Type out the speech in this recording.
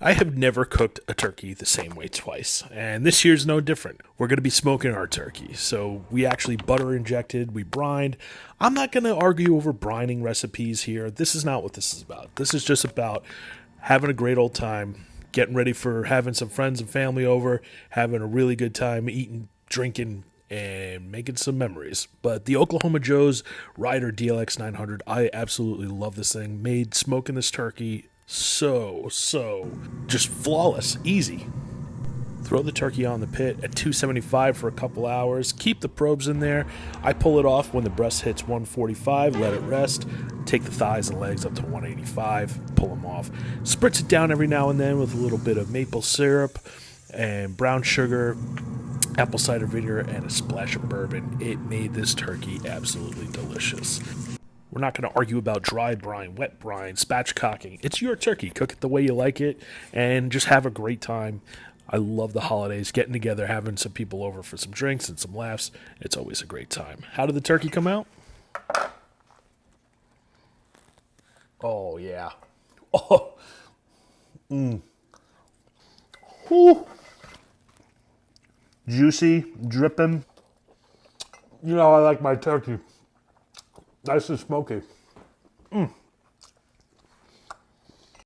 I have never cooked a turkey the same way twice, and this year's no different. We're going to be smoking our turkey, so we actually butter injected, we brined. I'm not going to argue over brining recipes here. This is not what this is about. This is just about having a great old time, getting ready for having some friends and family over, having a really good time, eating, drinking, and making some memories. But the Oklahoma Joe's Ryder DLX 900, I absolutely love this thing. Made smoking this turkey so just flawless, easy. Throw the turkey on the pit at 275 for a couple hours. Keep the probes in there. I pull it off when the breast hits 145, let it rest. Take the thighs and legs up to 185, pull them off. Spritz it down every now and then with a little bit of maple syrup and brown sugar, apple cider vinegar, and a splash of bourbon. It made this turkey absolutely delicious. We're not going to argue about dry brine, wet brine, spatchcocking. It's your turkey. Cook it the way you like it and just have a great time. I love the holidays, getting together, having some people over for some drinks and some laughs. It's always a great time. How did the turkey come out? Oh, yeah. Oh, whew. Juicy, dripping. You know, I like my turkey nice and smoky.